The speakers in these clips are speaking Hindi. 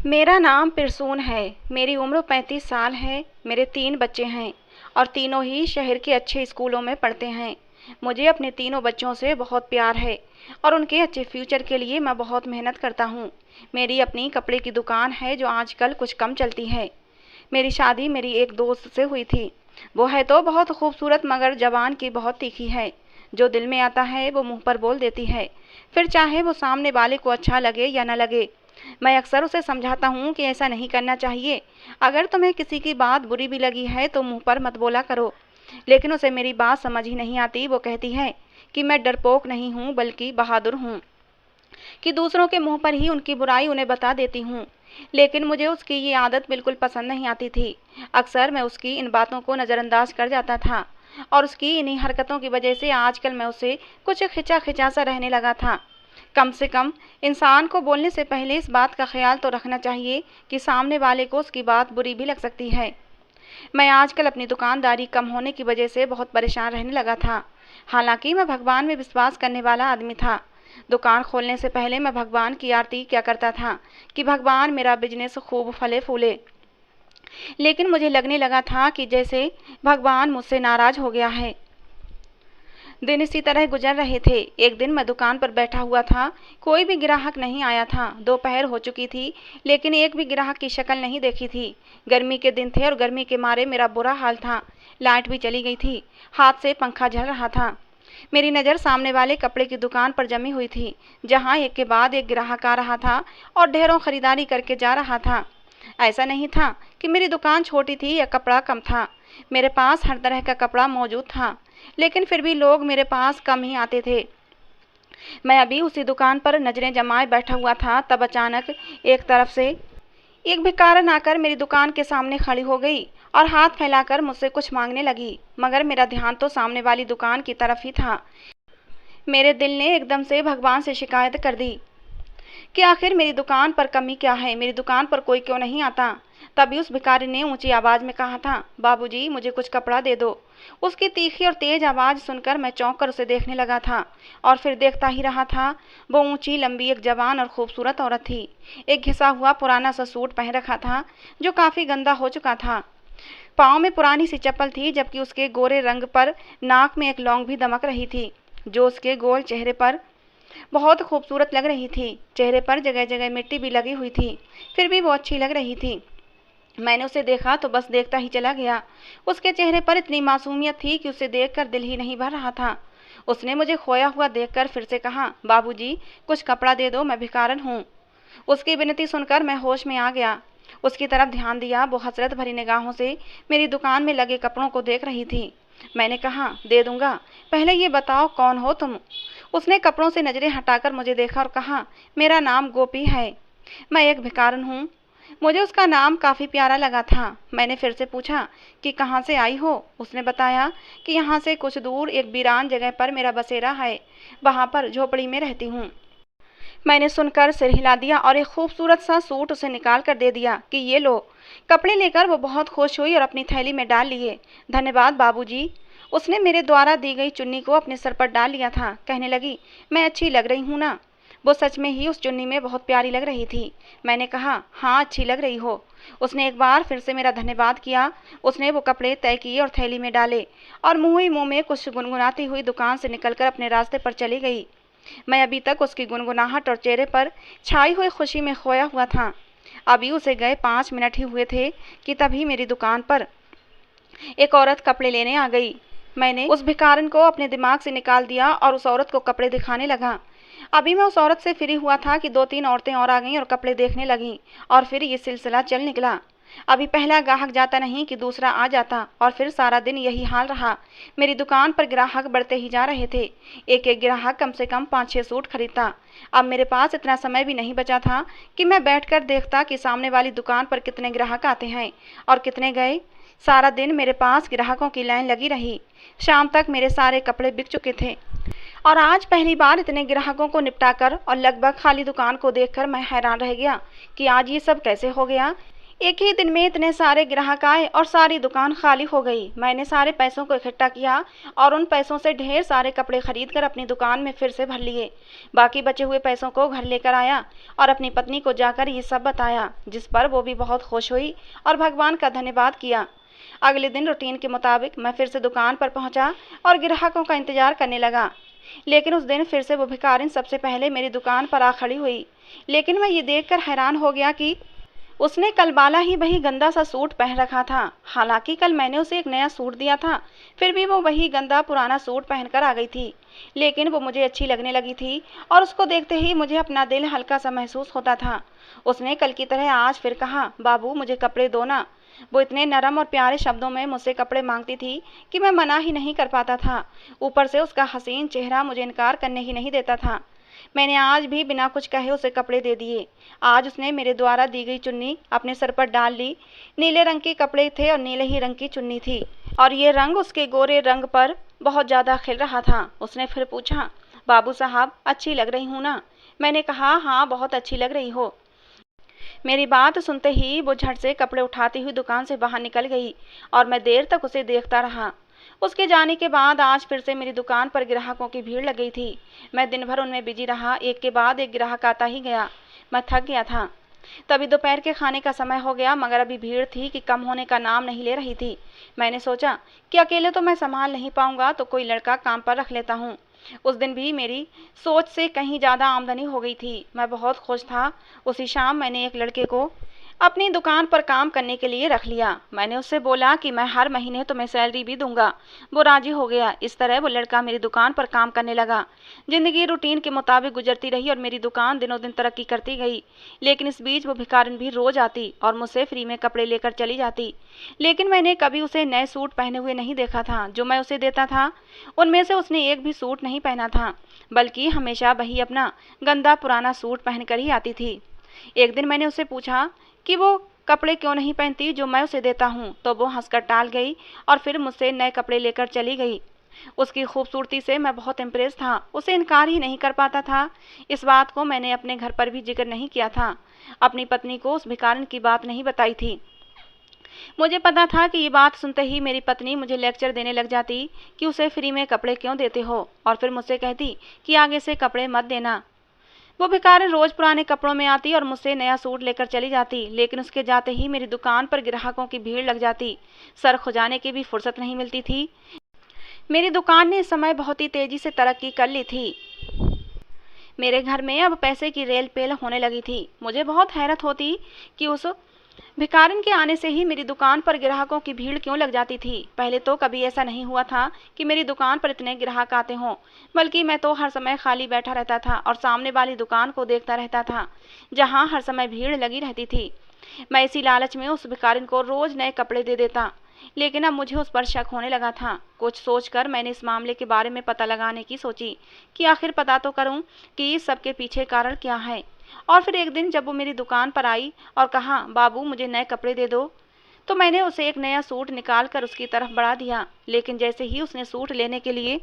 मेरा नाम पिरसून है। मेरी उम्र 35 साल है। मेरे 3 बच्चे हैं और तीनों ही शहर के अच्छे स्कूलों में पढ़ते हैं। मुझे अपने तीनों बच्चों से बहुत प्यार है और उनके अच्छे फ्यूचर के लिए मैं बहुत मेहनत करता हूँ। मेरी अपनी कपड़े की दुकान है जो आजकल कुछ कम चलती है। मेरी शादी मेरी एक दोस्त से हुई थी। वो है तो बहुत खूबसूरत मगर ज़बान की बहुत तीखी है। जो दिल में आता है वो मुंह पर बोल देती है, फिर चाहे वो सामने वाले को अच्छा लगे या न लगे। मैं अक्सर उसे समझाता हूँ कि ऐसा नहीं करना चाहिए। अगर तुम्हें किसी की बात बुरी भी लगी है तो मुंह पर मत बोला करो। लेकिन उसे मेरी बात समझ ही नहीं आती। वो कहती है कि मैं डरपोक नहीं हूँ बल्कि बहादुर हूँ, कि दूसरों के मुंह पर ही उनकी बुराई उन्हें बता देती हूँ। लेकिन मुझे उसकी ये आदत बिल्कुल पसंद नहीं आती थी। अक्सर मैं उसकी इन बातों को नज़रअंदाज कर जाता था और उसकी इन्हीं हरकतों की वजह से आजकल मैं उसे कुछ खिंचा खिंचा सा रहने लगा था। कम से कम इंसान को बोलने से पहले इस बात का ख्याल तो रखना चाहिए कि सामने वाले को उसकी बात बुरी भी लग सकती है। मैं आजकल अपनी दुकानदारी कम होने की वजह से बहुत परेशान रहने लगा था। हालांकि मैं भगवान में विश्वास करने वाला आदमी था। दुकान खोलने से पहले मैं भगवान की आरती किया करता था कि भगवान मेरा बिजनेस खूब फले फूले। लेकिन मुझे लगने लगा था कि जैसे भगवान मुझसे नाराज हो गया है। दिन इसी तरह गुजर रहे थे। एक दिन मैं दुकान पर बैठा हुआ था। कोई भी ग्राहक नहीं आया था। दोपहर हो चुकी थी लेकिन एक भी ग्राहक की शक्ल नहीं देखी थी। गर्मी के दिन थे और गर्मी के मारे मेरा बुरा हाल था। लाइट भी चली गई थी। हाथ से पंखा झल रहा था। मेरी नज़र सामने वाले कपड़े की दुकान पर जमी हुई थी, जहाँ एक के बाद एक ग्राहक आ रहा था और ढेरों खरीदारी करके जा रहा था। ऐसा नहीं था कि मेरी दुकान छोटी थी या कपड़ा कम था। मेरे पास हर तरह का कपड़ा मौजूद था, लेकिन फिर भी लोग मेरे पास कम ही आते थे। मैं अभी उसी दुकान पर नजरें जमाए बैठा हुआ था, तब अचानक एक तरफ से एक भिखारन आकर मेरी दुकान के सामने खड़ी हो गई और हाथ फैलाकर मुझसे कुछ मांगने लगी, मगर मेरा ध्यान तो सामने वाली दुकान की तरफ ही था। मेरे दिल ने एकदम से भगवान से शिकायत कर दी कि आखिर मेरी दुकान पर कमी क्या है, मेरी दुकान पर कोई क्यों नहीं आता। तभी उस भिखारी ने ऊंची आवाज़ में कहा था, बाबूजी मुझे कुछ कपड़ा दे दो। उसकी तीखी और तेज आवाज़ सुनकर मैं चौंक कर उसे देखने लगा था और फिर देखता ही रहा था। वो ऊंची लंबी एक जवान और खूबसूरत औरत थी। एक घिसा हुआ पुराना सा सूट पहन रखा था जो काफ़ी गंदा हो चुका था। पाँव में पुरानी सी चप्पल थी, जबकि उसके गोरे रंग पर नाक में एक लौंग भी दमक रही थी जो उसके गोल चेहरे पर बहुत खूबसूरत लग रही थी। चेहरे पर जगह जगह मिट्टी भी लगी हुई थी, फिर भी वो अच्छी लग रही थी। मैंने उसे देखा तो बस देखता ही चला गया। उसके चेहरे पर इतनी मासूमियत थी कि उसे देखकर दिल ही नहीं भर रहा था। उसने मुझे खोया हुआ देखकर फिर से कहा, बाबूजी कुछ कपड़ा दे दो, मैं भिखारन हूँ। उसकी विनती सुनकर मैं होश में आ गया। उसकी तरफ ध्यान दिया। वो हसरत भरी निगाहों से मेरी दुकान में लगे कपड़ों को देख रही थी। मैंने कहा, दे दूंगा, पहले ये बताओ कौन हो तुम। उसने कपड़ों से नजरें हटाकर मुझे देखा और कहा, मेरा नाम गोपी है, मैं एक भिखारन हूँ। मुझे उसका नाम काफ़ी प्यारा लगा था। मैंने फिर से पूछा कि कहाँ से आई हो। उसने बताया कि यहाँ से कुछ दूर एक वीरान जगह पर मेरा बसेरा है, वहाँ पर झोपड़ी में रहती हूँ। मैंने सुनकर सिर हिला दिया और एक खूबसूरत सा सूट उसे निकाल कर दे दिया कि ये लो। कपड़े लेकर वो बहुत खुश हुई और अपनी थैली में डाल लिए। धन्यवाद बाबूजी। उसने मेरे द्वारा दी गई चुन्नी को अपने सर पर डाल लिया था। कहने लगी, मैं अच्छी लग रही हूँ ना। वो सच में ही उस चुन्नी में बहुत प्यारी लग रही थी। मैंने कहा, हाँ अच्छी लग रही हो। उसने एक बार फिर से मेरा धन्यवाद किया। उसने वो कपड़े तय किए और थैली में डाले और मुँह ही मुँह में कुछ गुनगुनाती हुई दुकान से निकलकर अपने रास्ते पर चली गई। मैं अभी तक उसकी गुनगुनाहट और चेहरे पर छाई हुई खुशी में खोया हुआ था। अभी उसे गए 5 मिनट ही हुए थे कि तभी मेरी दुकान पर एक औरत कपड़े लेने आ गई। मैंने उस भिखारन को अपने दिमाग से निकाल दिया और उस औरत को कपड़े दिखाने लगा। अभी मैं उस औरत से फ्री हुआ था कि 2-3 औरतें और आ गईं और कपड़े देखने लगीं और फिर ये सिलसिला चल निकला। अभी पहला ग्राहक जाता नहीं कि दूसरा आ जाता और फिर सारा दिन यही हाल रहा। मेरी दुकान पर ग्राहक बढ़ते ही जा रहे थे। एक एक ग्राहक कम से कम 5-6 सूट खरीदता। अब मेरे पास इतना समय भी नहीं बचा था कि मैं बैठकर देखता कि सामने वाली दुकान पर कितने ग्राहक आते हैं और कितने गए। सारा दिन मेरे पास ग्राहकों की लाइन लगी रही। शाम तक मेरे सारे कपड़े बिक चुके थे और आज पहली बार इतने ग्राहकों को निपटाकर और लगभग खाली दुकान को देखकर मैं हैरान रह गया कि आज ये सब कैसे हो गया। एक ही दिन में इतने सारे ग्राहक आए और सारी दुकान खाली हो गई। मैंने सारे पैसों को इकट्ठा किया और उन पैसों से ढेर सारे कपड़े खरीद कर अपनी दुकान में फिर से भर लिए। बाकी बचे हुए पैसों को घर लेकर आया और अपनी पत्नी को जाकर ये सब बताया, जिस पर वो भी बहुत खुश हुई और भगवान का धन्यवाद किया। अगले दिन रूटीन के मुताबिक मैं फिर से दुकान पर पहुंचा और ग्राहकों का इंतजार करने लगा। लेकिन उस दिन फिर से वो भिखारिन सबसे पहले मेरी दुकान पर आ खड़ी हुई। लेकिन मैं ये देखकर हैरान हो गया कि उसने कल वाला ही वही गंदा सा सूट पहन रखा था। हालांकि कल मैंने उसे एक नया सूट दिया था, फिर भी वो वही गंदा पुराना सूट पहनकर आ गई थी। लेकिन वो मुझे अच्छी लगने लगी थी और उसको देखते ही मुझे अपना दिल हल्का सा महसूस होता था। उसने कल की तरह आज फिर कहा, बाबू मुझे कपड़े दो ना। वो इतने नरम और प्यारे शब्दों में मुझसे कपड़े मांगती थी कि मैं मना ही नहीं कर पाता था। ऊपर से उसका हसीन चेहरा मुझे इनकार करने ही नहीं देता था। मैंने आज भी बिना कुछ कहे उसे कपड़े दे दिए। आज उसने मेरे द्वारा दी गई चुन्नी अपने सर पर डाल ली। नीले रंग के कपड़े थे और नीले ही रंग की चुन्नी थी और ये रंग उसके गोरे रंग पर बहुत ज़्यादा खिल रहा था। उसने फिर पूछा, बाबू साहब अच्छी लग रही हूँ ना? मैंने कहा, हाँ बहुत अच्छी लग रही हो। मेरी बात सुनते ही वो झट से कपड़े उठाती हुई दुकान से बाहर निकल गई और मैं देर तक उसे देखता रहा। उसके जाने के बाद आज फिर से मेरी दुकान पर ग्राहकों की भीड़ लग गई थी। मैं दिन भर उनमें बिजी रहा, एक के बाद एक ग्राहक आता ही गया। मैं थक गया था। तभी दोपहर के खाने का समय हो गया, मगर अभी भीड़ थी कि कम होने का नाम नहीं ले रही थी। मैंने सोचा कि अकेले तो मैं संभाल नहीं पाऊंगा, तो कोई लड़का काम पर रख लेता हूँ। उस दिन भी मेरी सोच से कहीं ज़्यादा आमदनी हो गई थी। मैं बहुत खुश था। उसी शाम मैंने एक लड़के को अपनी दुकान पर काम करने के लिए रख लिया। मैंने उससे बोला कि मैं हर महीने तुम्हें सैलरी भी दूंगा। वो राजी हो गया। इस तरह वो लड़का मेरी दुकान पर काम करने लगा। जिंदगी रूटीन के मुताबिक गुजरती रही और मेरी दुकान दिनों दिन तरक्की करती गई। लेकिन इस बीच वो भिखारिन भी रोज आती और मुझसे फ्री में कपड़े लेकर चली जाती। लेकिन मैंने कभी उसे नए सूट पहने हुए नहीं देखा था। जो मैं उसे देता था उनमें से उसने एक भी सूट नहीं पहना था, बल्कि हमेशा वही अपना गंदा पुराना सूट पहनकर ही आती थी। एक दिन मैंने उससे पूछा कि वो कपड़े क्यों नहीं पहनती जो मैं उसे देता हूँ, तो वो हंसकर टाल गई और फिर मुझसे नए कपड़े लेकर चली गई। उसकी खूबसूरती से मैं बहुत इम्प्रेस था। उसे इनकार ही नहीं कर पाता था। इस बात को मैंने अपने घर पर भी जिक्र नहीं किया था। अपनी पत्नी को उस भिखारिन की बात नहीं बताई थी। मुझे पता था कि ये बात सुनते ही मेरी पत्नी मुझे लेक्चर देने लग जाती कि उसे फ्री में कपड़े क्यों देते हो, और फिर मुझसे कहती कि आगे से कपड़े मत देना। वो भिखारिन रोज पुराने कपड़ों में आती और मुझसे नया सूट लेकर चली जाती। लेकिन उसके जाते ही मेरी दुकान पर ग्राहकों की भीड़ लग जाती। सर खुजाने की भी फुर्सत नहीं मिलती थी। मेरी दुकान ने इस समय बहुत ही तेजी से तरक्की कर ली थी। मेरे घर में अब पैसे की रेल पेल होने लगी थी। मुझे बहुत हैरत होती कि उस भिखारिन के आने से ही मेरी दुकान पर ग्राहकों की भीड़ क्यों लग जाती थी। पहले तो कभी ऐसा नहीं हुआ था कि मेरी दुकान पर इतने ग्राहक आते हों, बल्कि मैं तो हर समय खाली बैठा रहता था और सामने वाली दुकान को देखता रहता था, जहां हर समय भीड़ लगी रहती थी। मैं इसी लालच में उस भिखारिन को रोज नए कपड़े दे देता। लेकिन अब मुझे उस पर शक होने लगा था। कुछ सोचकर मैंने इस मामले के बारे में पता लगाने की सोची कि आखिर पता तो करूं कि इस सब के पीछे कारण क्या है। और फिर एक दिन जब वो मेरी दुकान पर आई और कहा, बाबू मुझे नए कपड़े दे दो, तो मैंने उसे एक नया सूट निकाल कर उसकी तरफ बढ़ा दिया। लेकिन जैसे ही उसने सूट लेने के लिए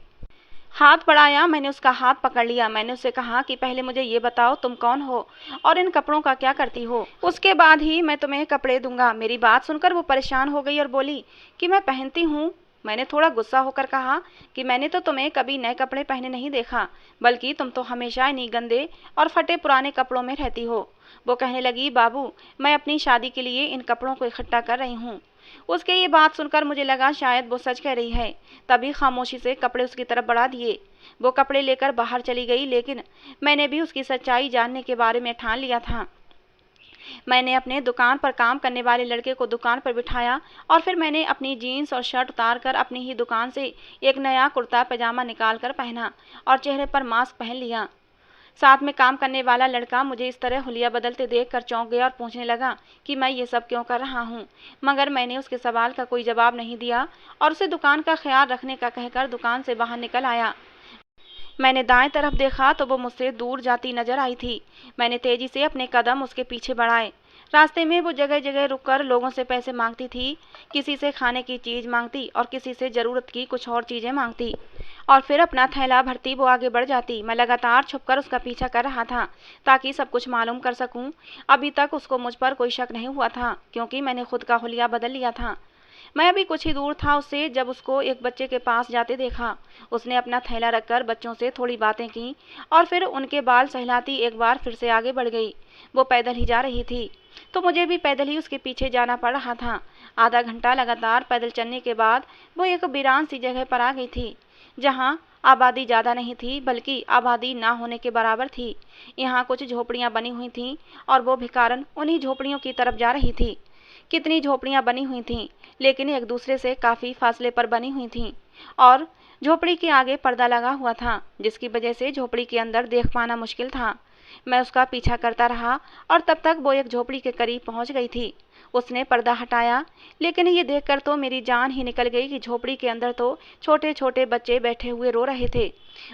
हाथ बढ़ाया, मैंने उसका हाथ पकड़ लिया। मैंने उससे कहा कि पहले मुझे ये बताओ तुम कौन हो और इन कपड़ों का क्या करती हो, उसके बाद ही मैं तुम्हें कपड़े दूंगा। मेरी बात सुनकर वो परेशान हो गई और बोली कि मैं पहनती हूँ। मैंने थोड़ा गुस्सा होकर कहा कि मैंने तो तुम्हें कभी नए कपड़े पहने नहीं देखा, बल्कि तुम तो हमेशा इन्हीं गंदे और फटे पुराने कपड़ों में रहती हो। वो कहने लगी, बाबू मैं अपनी शादी के लिए इन कपड़ों को इकट्ठा कर रही हूँ। उसके ये बात सुनकर मुझे लगा शायद वो सच कह रही है। तभी खामोशी से कपड़े उसकी तरफ बढ़ा दिए। वो कपड़े लेकर बाहर चली गई। लेकिन मैंने भी उसकी सच्चाई जानने के बारे में ठान लिया था। मैंने अपने दुकान पर काम करने वाले लड़के को दुकान पर बिठाया और फिर मैंने अपनी जीन्स और शर्ट उतार कर अपनी ही दुकान से एक नया कुर्ता पैजामा निकाल कर पहना और चेहरे पर मास्क पहन लिया। साथ में काम करने वाला लड़का मुझे इस तरह हुलिया बदलते देखकर चौंक गया और पूछने लगा कि मैं ये सब क्यों कर रहा हूँ। मगर मैंने उसके सवाल का कोई जवाब नहीं दिया और उसे दुकान का ख्याल रखने का कहकर दुकान से बाहर निकल आया। मैंने दाएं तरफ देखा तो वो मुझसे दूर जाती नजर आई थी। मैंने तेजी से अपने कदम उसके पीछे बढ़ाए। रास्ते में वो जगह जगह रुककर लोगों से पैसे मांगती थी, किसी से खाने की चीज़ मांगती और किसी से ज़रूरत की कुछ और चीज़ें मांगती, और फिर अपना थैला भरती वो आगे बढ़ जाती। मैं लगातार छुपकर उसका पीछा कर रहा था ताकि सब कुछ मालूम कर सकूं। अभी तक उसको मुझ पर कोई शक नहीं हुआ था क्योंकि मैंने खुद का हुलिया बदल लिया था। मैं अभी कुछ ही दूर था उससे जब उसको एक बच्चे के पास जाते देखा। उसने अपना थैला रखकर बच्चों से थोड़ी बातें की और फिर उनके बाल सहलाती एक बार फिर से आगे बढ़ गई। वो पैदल ही जा रही थी तो मुझे भी पैदल ही उसके पीछे जाना पड़ रहा था। आधा घंटा लगातार पैदल चलने के बाद वो एक वीरान सी जगह पर आ गई थी जहाँ आबादी ज़्यादा नहीं थी बल्कि आबादी ना होने के बराबर थी। यहाँ कुछ झोपड़ियाँ बनी हुई थीं और वो भिखारन उन्हीं झोपड़ियों की तरफ जा रही थी। कितनी झोपड़ियाँ बनी हुई थीं लेकिन एक दूसरे से काफ़ी फासले पर बनी हुई थीं और झोपड़ी के आगे पर्दा लगा हुआ था जिसकी वजह से झोपड़ी के अंदर देख पाना मुश्किल था। मैं उसका पीछा करता रहा और तब तक वो एक झोपड़ी के करीब पहुंच गई थी। उसने पर्दा हटाया लेकिन ये देखकर तो मेरी जान ही निकल गई कि झोपड़ी के अंदर तो छोटे छोटे बच्चे बैठे हुए रो रहे थे।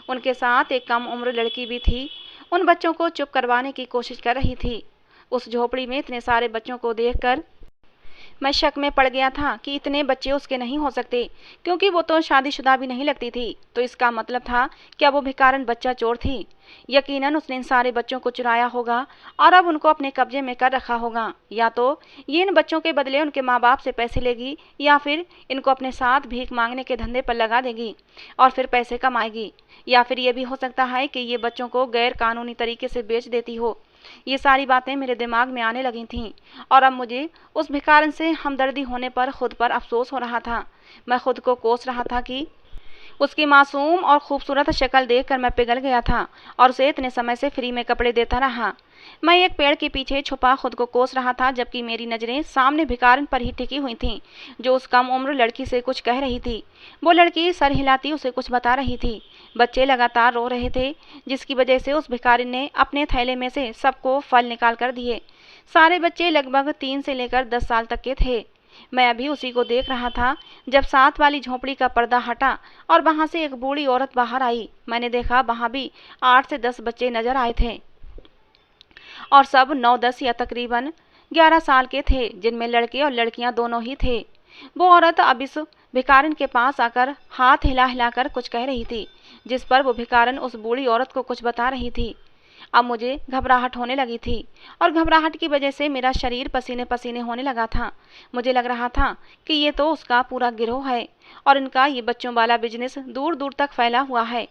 उनके साथ एक कम उम्र लड़की भी थी। उन बच्चों को चुप करवाने की कोशिश कर रही थी। उस झोपड़ी में इतने सारे बच्चों को देखकर मैं शक में पड़ गया था कि इतने बच्चे उसके नहीं हो सकते क्योंकि वो तो शादीशुदा भी नहीं लगती थी। तो इसका मतलब था क्या वो भिखारन बच्चा चोर थी? यकीनन उसने इन सारे बच्चों को चुराया होगा और अब उनको अपने कब्जे में कर रखा होगा। या तो ये इन बच्चों के बदले उनके माँ बाप से पैसे लेगी या फिर इनको अपने साथ भीख मांगने के धंधे पर लगा देगी और फिर पैसे कमाएगी। या फिर ये भी हो सकता है कि ये बच्चों को गैर कानूनी तरीके से बेच देती हो। ये सारी बातें मेरे दिमाग में आने लगी थीं और अब मुझे उस भिखारन से हमदर्दी होने पर खुद पर अफसोस हो रहा था। मैं खुद को कोस रहा था कि उसकी मासूम और खूबसूरत शक्ल देखकर मैं पिघल गया था और उसे इतने समय से फ्री में कपड़े देता रहा। मैं एक पेड़ के पीछे छुपा खुद को कोस रहा था जबकि मेरी नज़रें सामने भिखारन पर ही टिकी हुई थीं जो उस कम उम्र लड़की से कुछ कह रही थी। वो लड़की सर हिलाती उसे कुछ बता रही थी। बच्चे लगातार रो रहे थे जिसकी वजह से उस भिखारिन ने अपने थैले में से सबको फल निकाल कर दिए। सारे बच्चे लगभग 3 से लेकर 10 साल तक के थे। मैं अभी उसी को देख रहा था जब साथ वाली झोपड़ी का पर्दा हटा और वहां से एक बूढ़ी औरत बाहर आई। मैंने देखा वहां भी 8 से 10 बच्चे नजर आए थे और सब 9-10 या तकरीबन 11 साल के थे जिनमें लड़के और लड़कियां दोनों ही थे। वो औरत अब इस भिखारन के पास आकर हाथ हिला हिलाकर कुछ कह रही थी जिस पर वो भिखारन उस बूढ़ी औरत को कुछ बता रही थी। अब मुझे घबराहट होने लगी थी और घबराहट की वजह से मेरा शरीर पसीने पसीने होने लगा था। मुझे लग रहा था कि ये तो उसका पूरा गिरोह है और इनका ये बच्चों वाला बिजनेस दूर दूर तक फैला हुआ है।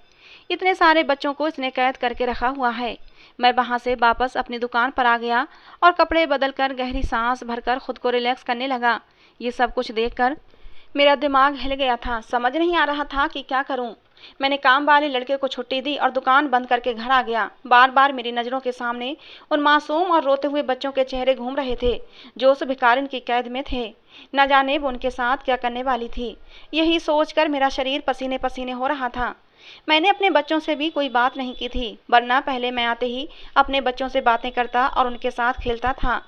इतने सारे बच्चों को इसने कैद करके रखा हुआ है। मैं वहां से वापस अपनी दुकान पर आ गया और कपड़े बदलकर गहरी सांस भरकर खुद को रिलैक्स करने लगा। ये सब कुछ देखकर मेरा दिमाग हिल गया था। समझ नहीं आ रहा था कि क्या करूं। मैंने काम वाले लड़के को छुट्टी दी और दुकान बंद करके घर आ गया। बार बार मेरी नज़रों के सामने उन मासूम और रोते हुए बच्चों के चेहरे घूम रहे थे जो उस भिखारिन की कैद में थे। न जाने वो उनके साथ क्या करने वाली थी। यही सोचकर मेरा शरीर पसीने पसीने हो रहा था। मैंने अपने बच्चों से भी कोई बात नहीं की थी वरना पहले मैं आते ही अपने बच्चों से बातें करता और उनके साथ खेलता था।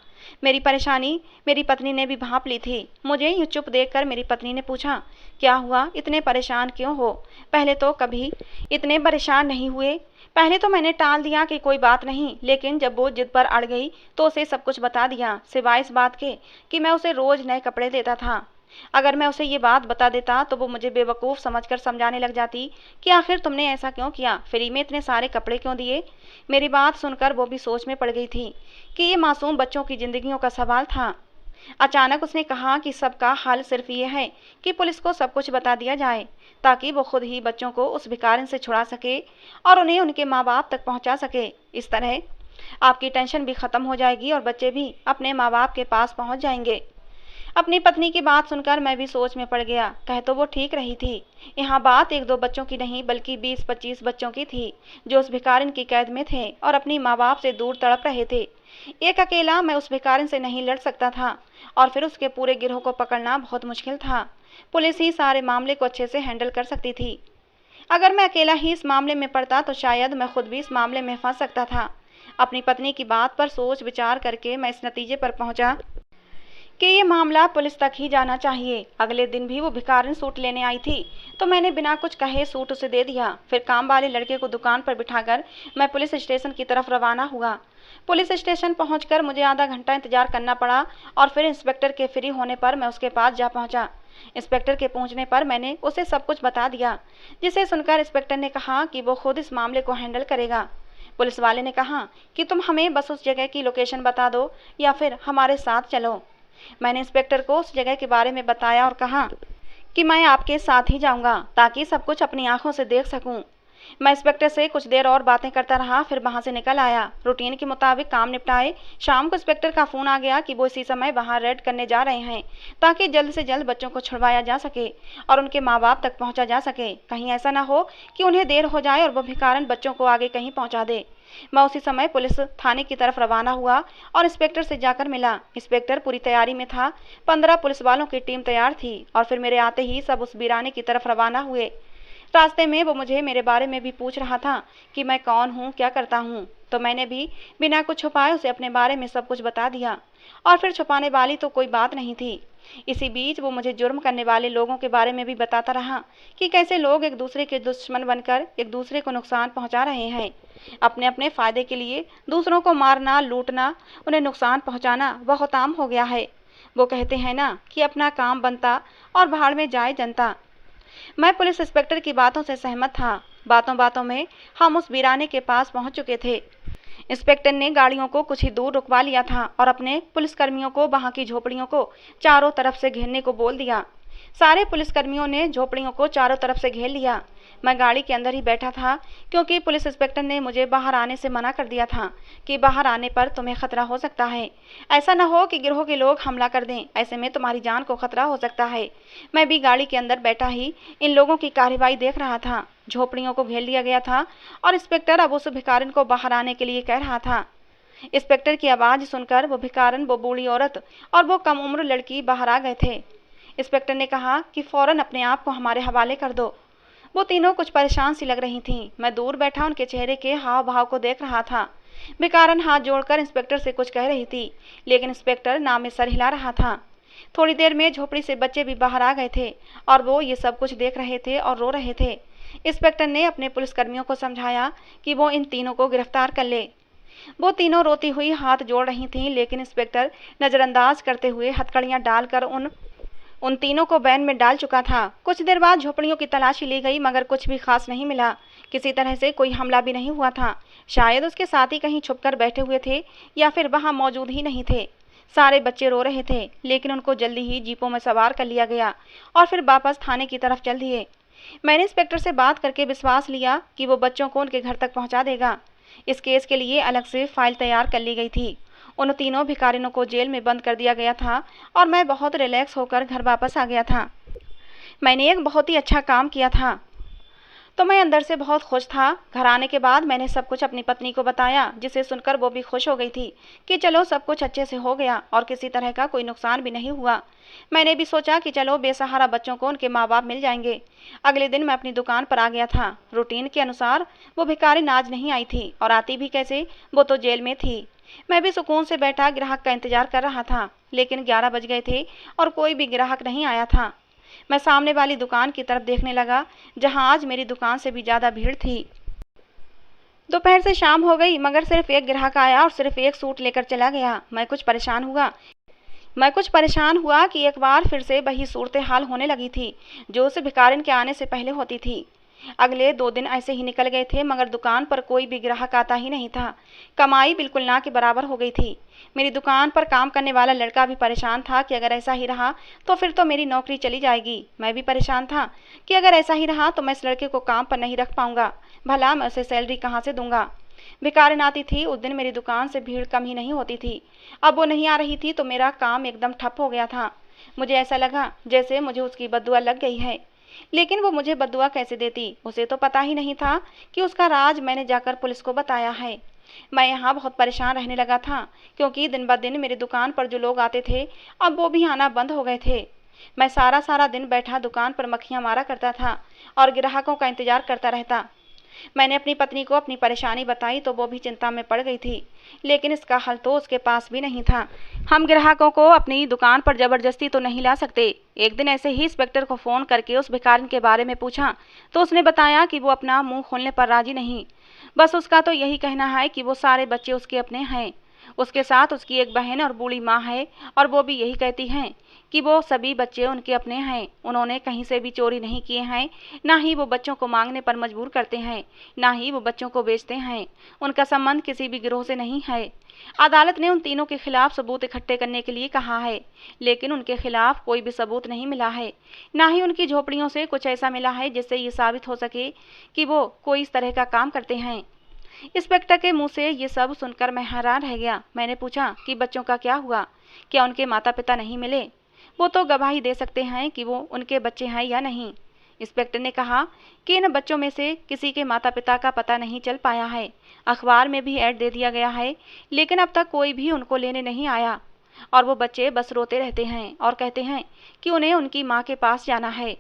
मेरी परेशानी मेरी पत्नी ने भी भांप ली थी। मुझे यूँ चुप देखकर मेरी पत्नी ने पूछा, क्या हुआ, इतने परेशान क्यों हो? पहले तो कभी इतने परेशान नहीं हुए। पहले तो मैंने टाल दिया कि कोई बात नहीं, लेकिन जब वो जिद पर अड़ गई तो उसे सब कुछ बता दिया सिवाय इस बात के कि मैं उसे रोज नए कपड़े देता था। अगर मैं उसे ये बात बता देता तो वो मुझे बेवकूफ़ समझकर समझाने लग जाती कि आखिर तुमने ऐसा क्यों किया, फ्री में इतने सारे कपड़े क्यों दिए। मेरी बात सुनकर वो भी सोच में पड़ गई थी कि ये मासूम बच्चों की जिंदगियों का सवाल था। अचानक उसने कहा कि सबका हल सिर्फ ये है कि पुलिस को सब कुछ बता दिया जाए ताकि वो खुद ही बच्चों को उस भिखारिन से छुड़ा सके और उन्हें उनके माँ बाप तक पहुँचा सके। इस तरह आपकी टेंशन भी ख़त्म हो जाएगी और बच्चे भी अपने माँ बाप के पास पहुँच जाएंगे। अपनी पत्नी की बात सुनकर मैं भी सोच में पड़ गया। कह तो वो ठीक रही थी। यहाँ बात 1-2 बच्चों की नहीं बल्कि 20-25 बच्चों की थी जो उस भिखारिन की कैद में थे और अपनी माँ बाप से दूर तड़प रहे थे। एक अकेला मैं उस भिखारिन से नहीं लड़ सकता था और फिर उसके पूरे गिरोह को पकड़ना बहुत मुश्किल था। पुलिस ही सारे मामले को अच्छे से हैंडल कर सकती थी। अगर मैं अकेला ही इस मामले में पड़ता तो शायद मैं खुद भी इस मामले में फंस सकता था। अपनी पत्नी की बात पर सोच विचार करके मैं इस नतीजे पर पहुंचा कि ये मामला पुलिस तक ही जाना चाहिए। अगले दिन भी वो भिखारिन सूट लेने आई थी तो मैंने बिना कुछ कहे सूट उसे दे दिया। फिर काम वाले लड़के को दुकान पर बिठाकर मैं पुलिस स्टेशन की तरफ रवाना हुआ। पुलिस स्टेशन पहुंचकर मुझे आधा घंटा इंतजार करना पड़ा और फिर इंस्पेक्टर के फ्री होने पर मैं उसके पास जा पहुंचा। इंस्पेक्टर के पहुंचने पर मैंने उसे सब कुछ बता दिया, जिसे सुनकर इंस्पेक्टर ने कहा कि वो खुद इस मामले को हैंडल करेगा। पुलिस वाले ने कहा कि तुम हमें बस उस जगह की लोकेशन बता दो या फिर हमारे साथ चलो। मैंने इंस्पेक्टर को उस जगह के बारे में बताया और कहा कि मैं आपके साथ ही जाऊंगा ताकि सब कुछ अपनी आंखों से देख सकूं। मैं इंस्पेक्टर से कुछ देर और बातें करता रहा, फिर वहां से निकल आया। रूटीन के मुताबिक काम निपटाए शाम को इंस्पेक्टर का फोन आ गया कि वो इसी समय वहां रेड करने जा रहे हैं ताकि जल्द से जल्द बच्चों को छुड़वाया जा सके और उनके माँ बाप तक पहुंचा जा सके। कहीं ऐसा ना हो कि उन्हें देर हो जाए और वो भिखारन बच्चों को आगे कहीं पहुंचा दे। मैं उसी समय पुलिस थाने की तरफ रवाना हुआ और इंस्पेक्टर से जाकर मिला। इंस्पेक्टर पूरी तैयारी में था। 15 पुलिस वालों की टीम तैयार थी और फिर मेरे आते ही सब उस वीराने की तरफ रवाना हुए। रास्ते में वो मुझे मेरे बारे में भी पूछ रहा था कि मैं कौन हूँ, क्या करता हूँ, तो मैंने भी बिना कुछ छुपाए उसे अपने बारे में सब कुछ बता दिया। और फिर छुपाने वाली तो कोई बात नहीं थी। इसी बीच वो मुझे जुर्म करने वाले लोगों के बारे में भी बताता रहा कि कैसे लोग एक दूसरे के दुश्मन बनकर एक दूसरे को नुकसान पहुंचा रहे हैं। अपने अपने फायदे के लिए दूसरों को मारना, लूटना, उन्हें नुकसान पहुंचाना बहुत आम हो गया है। वो कहते हैं ना कि अपना काम बनता और भाड़ में जाए जनता। मैं पुलिस इंस्पेक्टर की बातों से सहमत था। बातों बातों में हम उस वीराने के पास पहुंच चुके थे। इंस्पेक्टर ने गाड़ियों को कुछ ही दूर रुकवा लिया था और अपने पुलिसकर्मियों को वहां की झोपड़ियों को चारों तरफ से घेरने को बोल दिया। सारे पुलिसकर्मियों ने झोपड़ियों को चारों तरफ से घेर लिया। मैं गाड़ी के अंदर ही बैठा था क्योंकि पुलिस इंस्पेक्टर ने मुझे बाहर आने से मना कर दिया था कि बाहर आने पर तुम्हें खतरा हो सकता है। ऐसा न हो कि गिरोह के लोग हमला कर दें, ऐसे में तुम्हारी जान को खतरा हो सकता है। मैं भी गाड़ी के अंदर बैठा ही इन लोगों की कार्रवाई देख रहा था। झोपड़ियों को घेर लिया गया था और इंस्पेक्टर अब उस भिखारिन को बाहर आने के लिए कह रहा था। इंस्पेक्टर की आवाज़ सुनकर वो भिखारिन, वो बूढ़ी औरत और वो कम उम्र लड़की बाहर आ गए थे। इंस्पेक्टर ने कहा कि फौरन अपने आप को हमारे हवाले कर दो। वो तीनों कुछ परेशान सी लग रही थीं। मैं दूर बैठा उनके चेहरे के हाव भाव को देख रहा था। भिखारिन हाथ जोड़कर इंस्पेक्टर से कुछ कह रही थी, लेकिन इंस्पेक्टर ना में सर हिला रहा था। थोड़ी देर में झोपड़ी से बच्चे भी बाहर आ गए थे और वो ये सब कुछ देख रहे थे और रो रहे थे। इंस्पेक्टर ने अपने पुलिसकर्मियों को समझाया कि वो इन तीनों को गिरफ्तार कर ले। वो तीनों रोती हुई हाथ जोड़ रही थीं, लेकिन इंस्पेक्टर नजरअंदाज करते हुए हथकड़ियां डालकर उन तीनों को वैन में डाल चुका था। कुछ देर बाद झोपड़ियों की तलाशी ली गई मगर कुछ भी खास नहीं मिला। किसी तरह से कोई हमला भी नहीं हुआ था। शायद उसके साथी कहीं छुपकर बैठे हुए थे या फिर वहां मौजूद ही नहीं थे। सारे बच्चे रो रहे थे, लेकिन उनको जल्दी ही जीपों में सवार कर लिया गया और फिर वापस थाने की तरफ चल दिए। मैंने इंस्पेक्टर से बात करके विश्वास लिया कि वो बच्चों को उनके घर तक पहुंचा देगा। इस केस के लिए अलग से फाइल तैयार कर ली गई थी। उन तीनों भिखारिनों को जेल में बंद कर दिया गया था और मैं बहुत रिलैक्स होकर घर वापस आ गया था। मैंने एक बहुत ही अच्छा काम किया था, तो मैं अंदर से बहुत खुश था। घर आने के बाद मैंने सब कुछ अपनी पत्नी को बताया, जिसे सुनकर वो भी खुश हो गई थी कि चलो सब कुछ अच्छे से हो गया और किसी तरह का कोई नुकसान भी नहीं हुआ। मैंने भी सोचा कि चलो बेसहारा बच्चों को उनके माँ बाप मिल जाएंगे। अगले दिन मैं अपनी दुकान पर आ गया था। रूटीन के अनुसार वो भिखारिन आज नहीं आई थी और आती भी कैसे, वो तो जेल में थी। मैं भी सुकून से बैठा ग्राहक का इंतजार कर रहा था, लेकिन 11 बज गए थे और कोई भी ग्राहक नहीं आया था। मैं सामने वाली दुकान की तरफ देखने लगा, जहां आज मेरी दुकान से भी ज़्यादा भीड़ थी। दोपहर से शाम हो गई मगर सिर्फ एक ग्राहक आया और सिर्फ एक सूट लेकर चला गया। मैं कुछ परेशान हुआ कि एक बार फिर से वही सूरत हाल होने लगी थी जो उस भिखारिन के आने से पहले होती थी। अगले 2 दिन ऐसे ही निकल गए थे मगर दुकान पर कोई भी ग्राहक आता ही नहीं था। कमाई बिल्कुल ना के बराबर हो गई थी। मेरी दुकान पर काम करने वाला लड़का भी परेशान था कि अगर ऐसा ही रहा तो फिर तो मेरी नौकरी चली जाएगी। मैं भी परेशान था कि अगर ऐसा ही रहा तो मैं इस लड़के को काम पर नहीं रख पाऊंगा। भला मैं उसे सैलरी कहाँ से दूंगा। भिखारिन आती थी, उस दिन मेरी दुकान से भीड़ कम ही नहीं होती थी। अब वो नहीं आ रही थी तो मेरा काम एकदम ठप हो गया था। मुझे ऐसा लगा जैसे मुझे उसकी बद्दुआ लग गई है। लेकिन वो मुझे बद्दुआ कैसे देती, उसे तो पता ही नहीं था कि उसका राज मैंने जाकर पुलिस को बताया है। मैं यहाँ बहुत परेशान रहने लगा था क्योंकि दिन ब दिन मेरी दुकान पर जो लोग आते थे अब वो भी आना बंद हो गए थे। मैं सारा दिन बैठा दुकान पर मक्खियाँ मारा करता था और ग्राहकों का इंतजार करता रहता। मैंने अपनी पत्नी को अपनी परेशानी बताई तो वो भी चिंता में पड़ गई थी, लेकिन इसका हल तो उसके पास भी नहीं था। हम ग्राहकों को अपनी दुकान पर जबरदस्ती तो नहीं ला सकते। एक दिन ऐसे ही इंस्पेक्टर को फ़ोन करके उस भिखारिन के बारे में पूछा तो उसने बताया कि वो अपना मुंह खोलने पर राजी नहीं। बस उसका तो यही कहना है कि वो सारे बच्चे उसके अपने हैं। उसके साथ उसकी एक बहन और बूढ़ी माँ है, और वो भी यही कहती हैं कि वो सभी बच्चे उनके अपने हैं। उन्होंने कहीं से भी चोरी नहीं किए हैं, ना ही वो बच्चों को मांगने पर मजबूर करते हैं, ना ही वो बच्चों को बेचते हैं। उनका संबंध किसी भी गिरोह से नहीं है। अदालत ने उन तीनों के खिलाफ सबूत इकट्ठे करने के लिए कहा है, लेकिन उनके खिलाफ कोई भी सबूत नहीं मिला है। ना ही उनकी झोपड़ियों से कुछ ऐसा मिला है जिससे ये साबित हो सके कि वो कोई इस तरह का काम करते हैं। इंस्पेक्टर के मुंह से ये सब सुनकर मैं हैरान रह गया। मैंने पूछा कि बच्चों का क्या हुआ? क्या उनके माता पिता नहीं मिले? वो तो गवाही दे सकते हैं कि वो उनके बच्चे हैं या नहीं। इंस्पेक्टर ने कहा कि इन बच्चों में से किसी के माता पिता का पता नहीं चल पाया है। अखबार में भी ऐड दे दिया गया है, लेकिन अब तक कोई भी उनको लेने नहीं आया, और वो बच्चे बस रोते रहते हैं और कहते हैं कि उन्हें उनकी माँ के पास जाना है।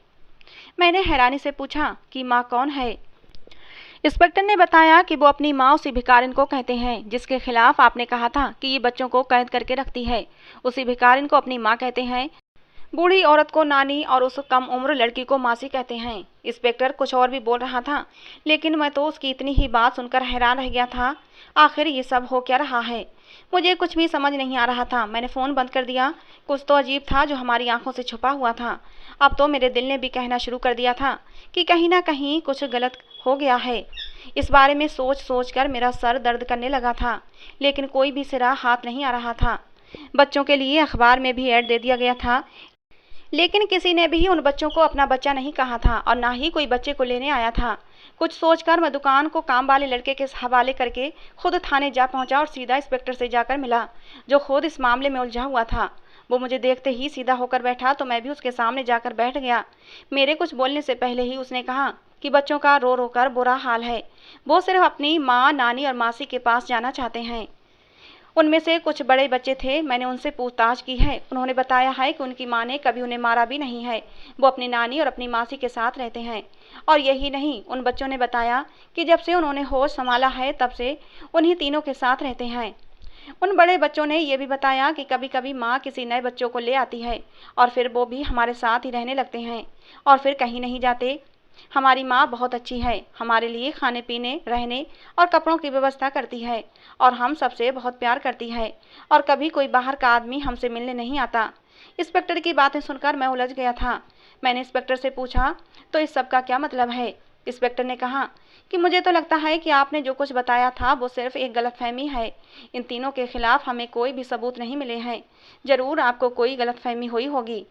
मैंने हैरानी से पूछा कि माँ कौन है? इंस्पेक्टर ने बताया कि वो अपनी माँ उसी भिखारिन को कहते हैं जिसके खिलाफ आपने कहा था कि ये बच्चों को कैद करके रखती है। उसी भिखारिन को अपनी माँ कहते हैं। बूढ़ी औरत को नानी और उस कम उम्र लड़की को मासी कहते हैं। इंस्पेक्टर कुछ और भी बोल रहा था, लेकिन मैं तो उसकी इतनी ही बात सुनकर हैरान रह गया था। आखिर ये सब हो क्या रहा है? मुझे कुछ भी समझ नहीं आ रहा था। मैंने फ़ोन बंद कर दिया। कुछ तो अजीब था जो हमारी आंखों से छुपा हुआ था। अब तो मेरे दिल ने भी कहना शुरू कर दिया था कि कहीं ना कहीं कुछ गलत हो गया है। इस बारे में सोच सोच कर मेरा सर दर्द करने लगा था, लेकिन कोई भी सिरा हाथ नहीं आ रहा था। बच्चों के लिए अखबार में भी ऐड दे दिया गया था, लेकिन किसी ने भी उन बच्चों को अपना बच्चा नहीं कहा था, और ना ही कोई बच्चे को लेने आया था। कुछ सोचकर मैं दुकान को काम वाले लड़के के हवाले करके खुद थाने जा पहुंचा और सीधा इंस्पेक्टर से जाकर मिला, जो खुद इस मामले में उलझा हुआ था। वो मुझे देखते ही सीधा होकर बैठा तो मैं भी उसके सामने जाकर बैठ गया। मेरे कुछ बोलने से पहले ही उसने कहा कि बच्चों का रो रो कर बुरा हाल है। वो सिर्फ अपनी माँ, नानी और मासी के पास जाना चाहते हैं। उनमें से कुछ बड़े बच्चे थे। मैंने उनसे पूछताछ की है। उन्होंने बताया है कि उनकी माँ ने कभी उन्हें मारा भी नहीं है। वो अपनी नानी और अपनी मासी के साथ रहते हैं। और यही नहीं, उन बच्चों ने बताया कि जब से उन्होंने होश संभाला है तब से उन्हीं तीनों के साथ रहते हैं। उन बड़े बच्चों ने यह भी बताया कि कभी कभी माँ किसी नए बच्चों को ले आती है, और फिर वो भी हमारे साथ ही रहने लगते हैं और फिर कहीं नहीं जाते। हमारी माँ बहुत अच्छी है, हमारे लिए खाने पीने, रहने और कपड़ों की व्यवस्था करती है, और हम सबसे बहुत प्यार करती है, और कभी कोई बाहर का आदमी हमसे मिलने नहीं आता। इंस्पेक्टर की बातें सुनकर मैं उलझ गया था। मैंने इंस्पेक्टर से पूछा, तो इस सब का क्या मतलब है? इंस्पेक्टर ने कहा कि मुझे तो लगता है कि आपने जो कुछ बताया था वो सिर्फ एक गलतफहमी है। इन तीनों के खिलाफ हमें कोई भी सबूत नहीं मिले हैं। जरूर आपको कोई गलतफहमी हुई होगी।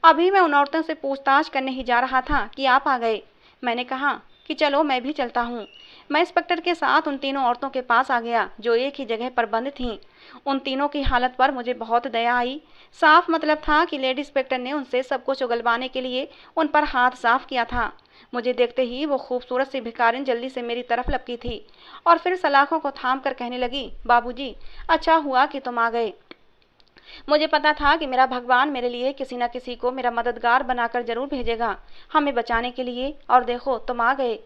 अभी मैं उन औरतों से पूछताछ करने ही जा रहा था कि आप आ गए। मैंने कहा कि चलो मैं भी चलता हूँ। मैं इंस्पेक्टर के साथ उन तीनों औरतों के पास आ गया जो एक ही जगह पर बंद थीं। उन तीनों की हालत पर मुझे बहुत दया आई। साफ मतलब था कि लेडी इंस्पेक्टर ने उनसे सब कुछ उगलवाने के लिए उन पर हाथ साफ किया था। मुझे देखते ही वो खूबसूरत सी भिखारिन जल्दी से मेरी तरफ लपकी थी और फिर सलाखों को थाम कर कहने लगी, बाबूजी, अच्छा हुआ कि तुम आ गए। मुझे पता था कि मेरा भगवान मेरे लिए किसी न किसी को मेरा मददगार बनाकर जरूर भेजेगा, हमें बचाने के लिए। और देखो, तुम आ गए।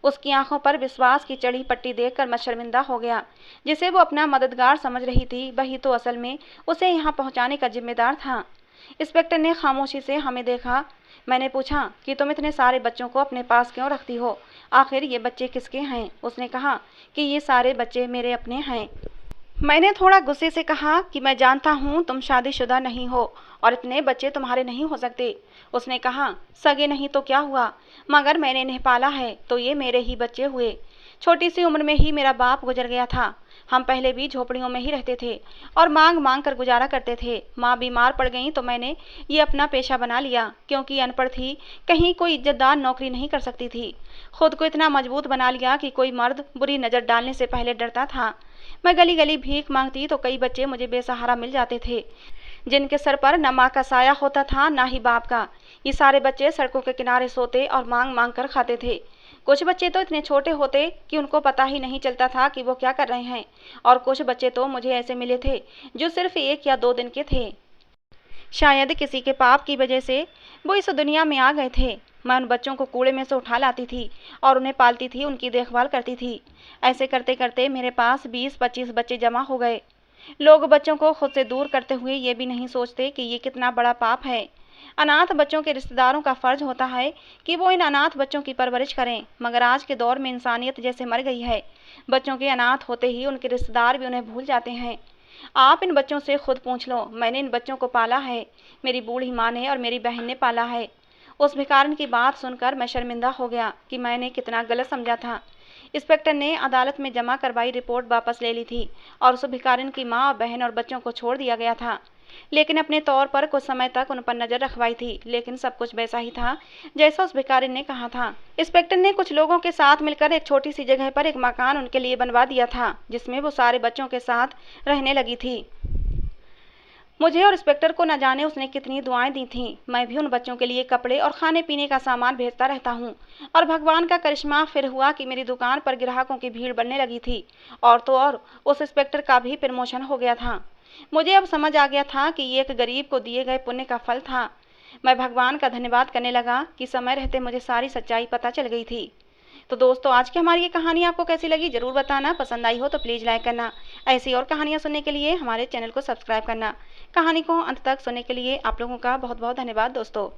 उसकी आंखों पर विश्वास की चढ़ी पट्टी देखकर मैं शर्मिंदा हो गया। जिसे वो अपना मददगार समझ रही थी, वही तो असल में उसे यहाँ पहुँचाने का जिम्मेदार था। इंस्पेक्टर ने खामोशी से हमें देखा। मैंने पूछा कि तुम इतने सारे बच्चों को अपने पास क्यों रखती हो? आखिर ये बच्चे किसके हैं? उसने कहा कि ये सारे बच्चे मेरे अपने हैं। मैंने थोड़ा गुस्से से कहा कि मैं जानता हूँ तुम शादीशुदा नहीं हो और इतने बच्चे तुम्हारे नहीं हो सकते। उसने कहा, सगे नहीं तो क्या हुआ, मगर मैंने इन्हें पाला है तो ये मेरे ही बच्चे हुए। छोटी सी उम्र में ही मेरा बाप गुजर गया था। हम पहले भी झोपड़ियों में ही रहते थे और मांग मांग कर गुजारा करते थे। माँ बीमार पड़ गई तो मैंने ये अपना पेशा बना लिया। क्योंकि अनपढ़ थी, कहीं कोई इज्जतदार नौकरी नहीं कर सकती थी। खुद को इतना मजबूत बना लिया कि कोई मर्द बुरी नज़र डालने से पहले डरता था। मैं गली गली भीख मांगती तो कई बच्चे मुझे बेसहारा मिल जाते थे, जिनके सर पर न माँ का साया होता था न ही बाप का। ये सारे बच्चे सड़कों के किनारे सोते और मांग मांग कर खाते थे। कुछ बच्चे तो इतने छोटे होते कि उनको पता ही नहीं चलता था कि वो क्या कर रहे हैं, और कुछ बच्चे तो मुझे ऐसे मिले थे जो सिर्फ 1 या 2 दिन के थे। शायद किसी के पाप की वजह से वो इस दुनिया में आ गए थे। मैं उन बच्चों को कूड़े में से उठा लाती थी और उन्हें पालती थी, उनकी देखभाल करती थी। ऐसे करते करते मेरे पास 20-25 बच्चे जमा हो गए। लोग बच्चों को खुद से दूर करते हुए ये भी नहीं सोचते कि ये कितना बड़ा पाप है। अनाथ बच्चों के रिश्तेदारों का फर्ज होता है कि वो इन अनाथ बच्चों की परवरिश करें, मगर आज के दौर में इंसानियत जैसे मर गई है। बच्चों के अनाथ होते ही उनके रिश्तेदार भी उन्हें भूल जाते हैं। आप इन बच्चों से खुद पूछ लो, मैंने इन बच्चों को पाला है, मेरी बूढ़ी माँ ने और मेरी बहन ने पाला है। उस भिखारिन की बात सुनकर मैं शर्मिंदा हो गया कि मैंने कितना गलत समझा था। इंस्पेक्टर ने अदालत में जमा करवाई रिपोर्ट वापस ले ली थी और उस भिखारिन की माँ और बहन और बच्चों को छोड़ दिया गया था, लेकिन अपने तौर पर कुछ समय तक उन पर नजर रखवाई थी। लेकिन सब कुछ वैसा ही था जैसा उस भिखारिन ने कहा था। इंस्पेक्टर ने कुछ लोगों के साथ मिलकर एक छोटी सी जगह पर एक मकान उनके लिए बनवा दिया था, जिसमें वो सारे बच्चों के साथ रहने लगी थी। मुझे और इंस्पेक्टर को न जाने उसने कितनी दुआएं दी थीं। मैं भी उन बच्चों के लिए कपड़े और खाने पीने का सामान भेजता रहता हूँ। और भगवान का करिश्मा फिर हुआ कि मेरी दुकान पर ग्राहकों की भीड़ बढ़ने लगी थी। और तो और उस इंस्पेक्टर का भी प्रमोशन हो गया था। मुझे अब समझ आ गया था कि ये एक गरीब को दिए गए पुण्य का फल था। मैं भगवान का धन्यवाद करने लगा कि समय रहते मुझे सारी सच्चाई पता चल गई थी। तो दोस्तों, आज की हमारी ये कहानी आपको कैसी लगी ज़रूर बताना। पसंद आई हो तो प्लीज़ लाइक करना। ऐसी और कहानियाँ सुनने के लिए हमारे चैनल को सब्सक्राइब करना। कहानी को अंत तक सुनने के लिए आप लोगों का बहुत बहुत धन्यवाद दोस्तों।